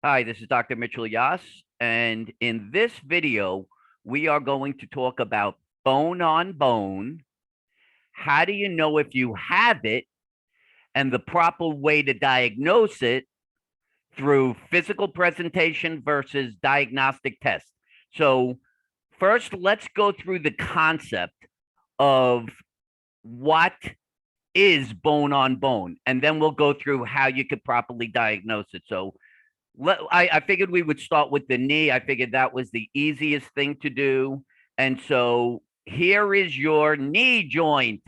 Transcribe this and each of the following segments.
Hi, this is Dr. Mitchell Yass, and in this video, we are going to talk about bone on bone. How do you know if you have it, and the proper way to diagnose it through physical presentation versus diagnostic tests. So, first, let's go through the concept of what is bone on bone, and then we'll go through how you could properly diagnose it. So, I figured we would start with the knee. I figured that was the easiest thing to do. And so here is your knee joint.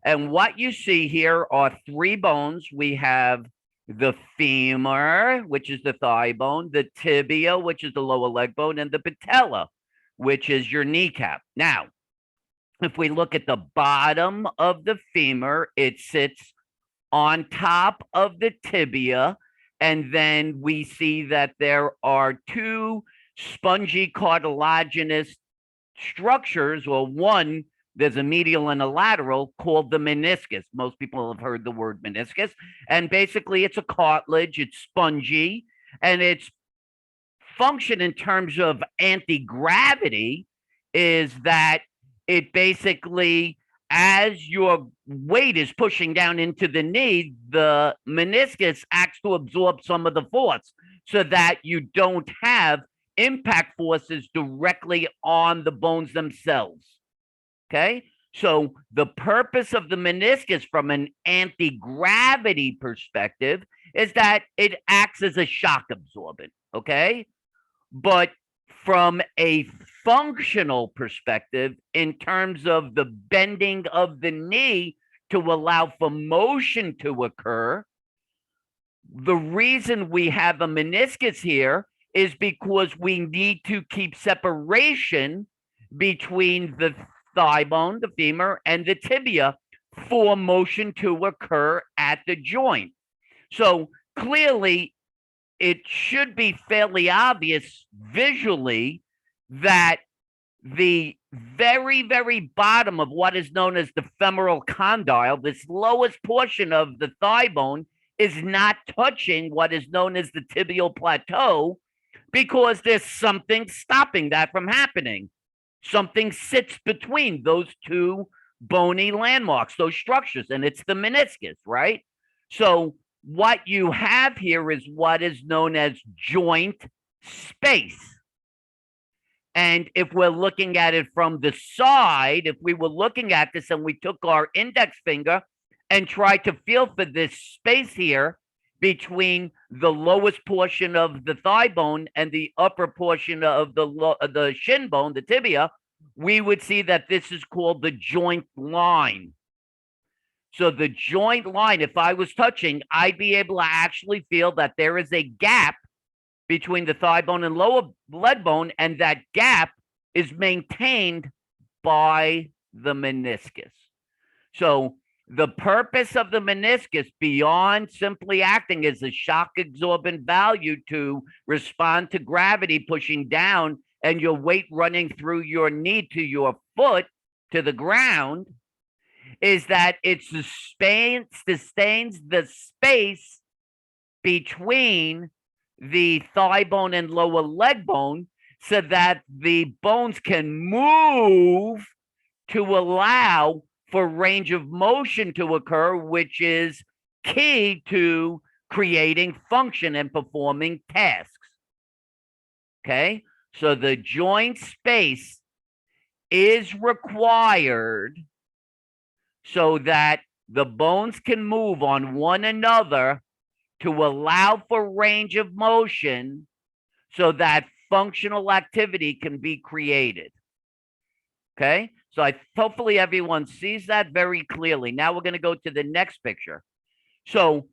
And what you see here are three bones. We have the femur, which is the thigh bone, the tibia, which is the lower leg bone, and the patella, which is your kneecap. Now, if we look at the bottom of the femur, it sits on top of the tibia. And then we see that there are two spongy cartilaginous structures, or one, there's a medial and a lateral, called the meniscus. Most people have heard the word meniscus. And basically, it's a cartilage, it's spongy, and its function in terms of anti gravity is that it basically, as your weight is pushing down into the knee, the meniscus acts to absorb some of the force so that you don't have impact forces directly on the bones themselves. Okay. So the purpose of the meniscus from an anti-gravity perspective is that it acts as a shock absorbent. Okay. But from a functional perspective, in terms of the bending of the knee to allow for motion to occur, the reason we have a meniscus here is because we need to keep separation between the thigh bone, the femur, and the tibia for motion to occur at the joint. So clearly, it should be fairly obvious visually that the very, very bottom of what is known as the femoral condyle, this lowest portion of the thigh bone, is not touching what is known as the tibial plateau because there's something stopping that from happening. Something sits between those two bony landmarks, those structures, and it's the meniscus, right? So what you have here is what is known as joint space. And if we're looking at it from the side, if we were looking at this and we took our index finger and tried to feel for this space here between the lowest portion of the thigh bone and the upper portion of the shin bone, the tibia, we would see that this is called the joint line. So the joint line, if I was touching, I'd be able to actually feel that there is a gap between the thigh bone and lower leg bone, and that gap is maintained by the meniscus. So the purpose of the meniscus, beyond simply acting as a shock absorbent value to respond to gravity pushing down and your weight running through your knee to your foot to the ground, is that it sustains the space between the thigh bone and lower leg bone so that the bones can move to allow for range of motion to occur, which is key to creating function and performing tasks. Okay, so the joint space is required so that the bones can move on one another to allow for range of motion so that functional activity can be created. Okay, so hopefully everyone sees that very clearly. Now we're going to go to the next picture. So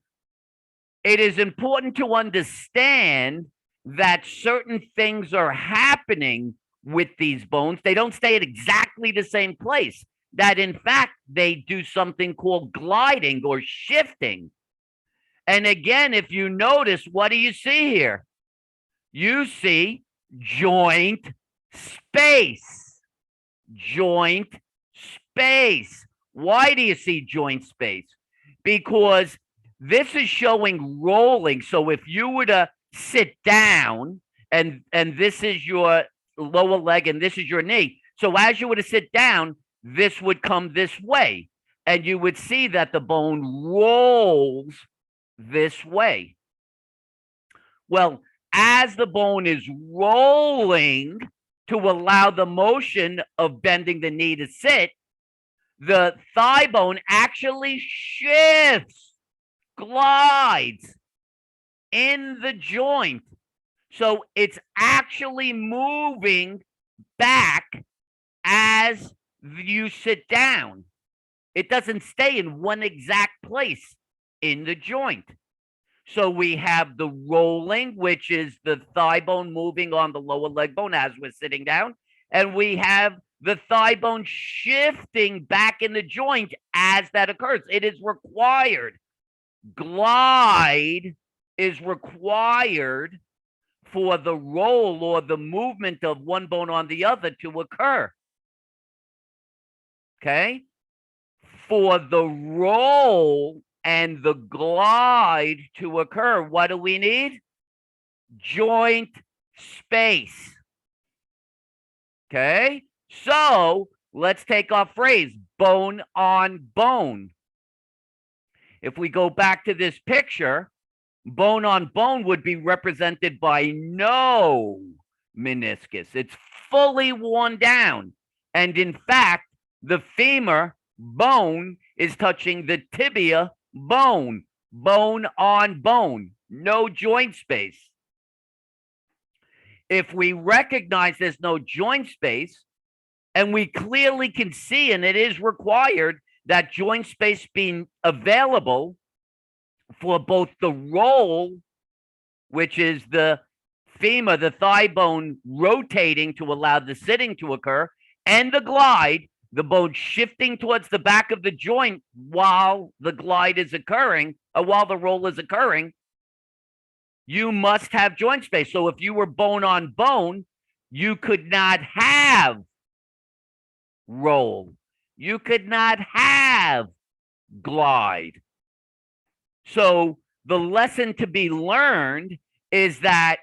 it is important to understand that certain things are happening with these bones. They don't stay at exactly the same place. That in fact, they do something called gliding or shifting. And again, if you notice, what do you see here? You see joint space. Joint space. Why do you see joint space? Because this is showing rolling. So if you were to sit down, and this is your lower leg and this is your knee. So as you were to sit down, this would come this way, and you would see that the bone rolls this way. Well, as the bone is rolling to allow the motion of bending the knee to sit, the thigh bone actually shifts, glides in the joint. So it's actually moving back as you sit down. It doesn't stay in one exact place in the joint. So we have the rolling, which is the thigh bone moving on the lower leg bone as we're sitting down. And we have the thigh bone shifting back in the joint as that occurs. It is required. Glide is required for the roll or the movement of one bone on the other to occur. Okay? For the roll and the glide to occur, what do we need? Joint space. Okay? So let's take our phrase, bone on bone. If we go back to this picture, bone on bone would be represented by no meniscus. It's fully worn down. And in fact, the femur bone is touching the tibia bone, bone on bone, no joint space. If we recognize there's no joint space, and we clearly can see, and it is required, that joint space being available for both the roll, which is the femur, the thigh bone rotating to allow the sitting to occur, and the glide, the bone shifting towards the back of the joint while the glide is occurring, or while the roll is occurring, you must have joint space. So if you were bone on bone, you could not have roll. You could not have glide. So the lesson to be learned is that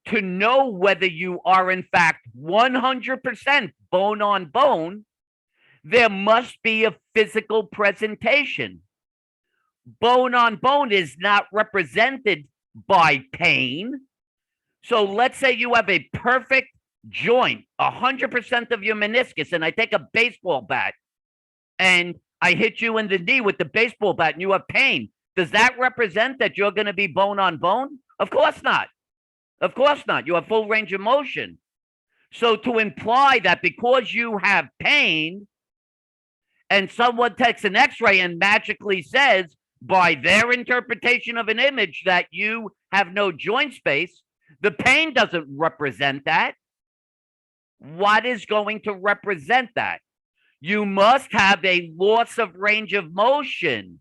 to know whether you are in fact 100% bone on bone, there must be a physical presentation. Bone on bone is not represented by pain. So let's say you have a perfect joint, 100% of your meniscus, and I take a baseball bat and I hit you in the knee with the baseball bat and you have pain. Does that represent that you're going to be bone on bone? Of course not. Of course not. You have full range of motion. So to imply that because you have pain and someone takes an x-ray and magically says by their interpretation of an image that you have no joint space, the pain doesn't represent that. What is going to represent that? You must have a loss of range of motion.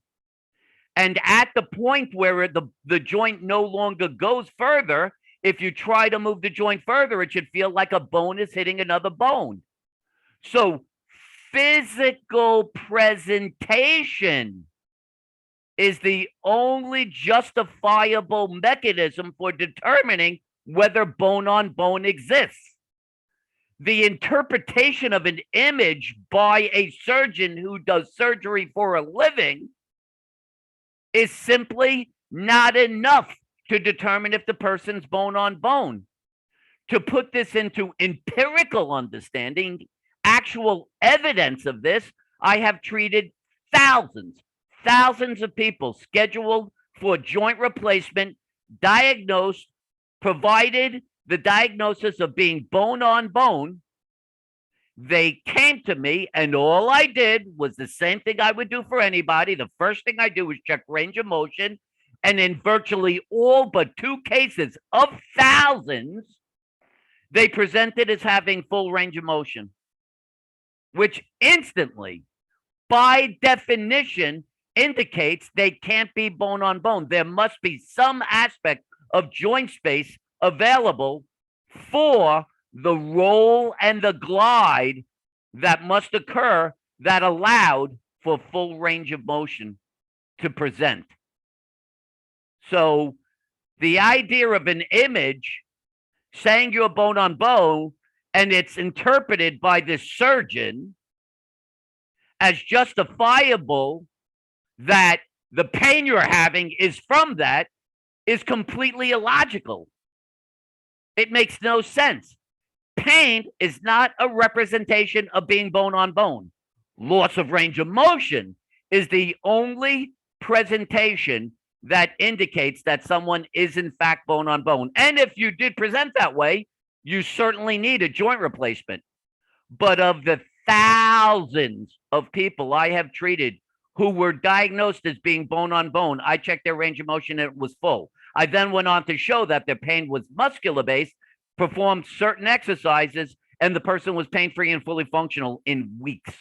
And at the point where the joint no longer goes further, if you try to move the joint further, it should feel like a bone is hitting another bone. So physical presentation is the only justifiable mechanism for determining whether bone on bone exists. The interpretation of an image by a surgeon who does surgery for a living is simply not enough to determine if the person's bone on bone. To put this into empirical understanding, actual evidence of this, I have treated thousands of people scheduled for joint replacement, diagnosed, provided the diagnosis of being bone on bone. They came to me, and all I did was the same thing I would do for anybody. The first thing I do is check range of motion. And in virtually all but 2 cases of thousands, they presented as having full range of motion, which instantly, by definition, indicates they can't be bone on bone. There must be some aspect of joint space available for the roll and the glide that must occur that allowed for full range of motion to present. So The idea of an image saying you're bone on bone and it's interpreted by the surgeon as justifiable that the pain you're having is from that is completely illogical. It makes no sense. Pain is not a representation of being bone on bone. Loss of range of motion is the only presentation that indicates that someone is in fact bone on bone. And if you did present that way, you certainly need a joint replacement. But of the thousands of people I have treated who were diagnosed as being bone on bone, I checked their range of motion and it was full. I then went on to show that their pain was muscular based, performed certain exercises, and the person was pain free and fully functional in weeks.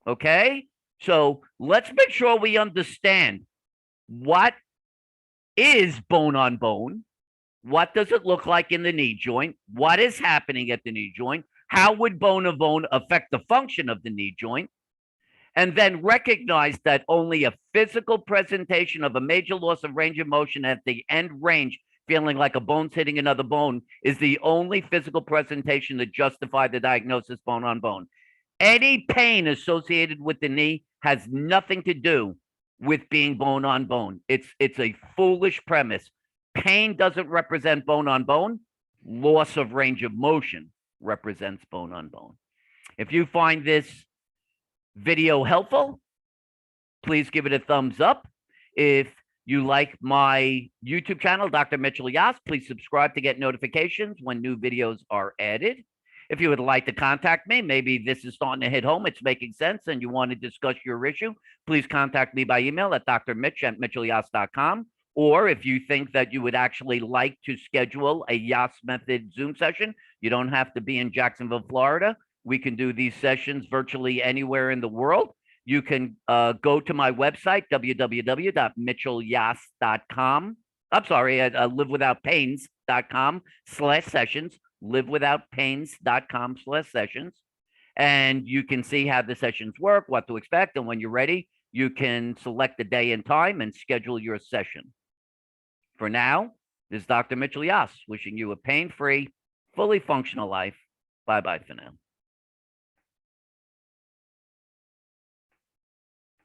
Okay? So let's make sure we understand what is bone on bone. What does it look like in the knee joint? What is happening at the knee joint? How would bone on bone affect the function of the knee joint? And then recognize that only a physical presentation of a major loss of range of motion at the end range, feeling like a bone's hitting another bone, is the only physical presentation that justifies the diagnosis bone on bone. Any pain associated with the knee has nothing to do with being bone on bone. It's a foolish premise. Pain doesn't represent bone on bone. Loss of range of motion represents bone on bone. If you find this video helpful, please give it a thumbs up. If you like my YouTube channel, Dr. Mitchell Yass, please subscribe to get notifications when new videos are added. If you would like to contact me, maybe this is starting to hit home, it's making sense, and you want to discuss your issue, please contact me by email at drmitch@mitchellyass.com. Or if you think that you would actually like to schedule a Yass Method Zoom session, you don't have to be in Jacksonville, Florida. We can do these sessions virtually anywhere in the world. You can go to my website, www.mitchellyass.com. I'm sorry, livewithoutpains.com/sessions, livewithoutpains.com/sessions. And you can see how the sessions work, what to expect, and when you're ready, you can select the day and time and schedule your session. For now, this is Dr. Mitchell Yass wishing you a pain-free, fully functional life. Bye-bye for now.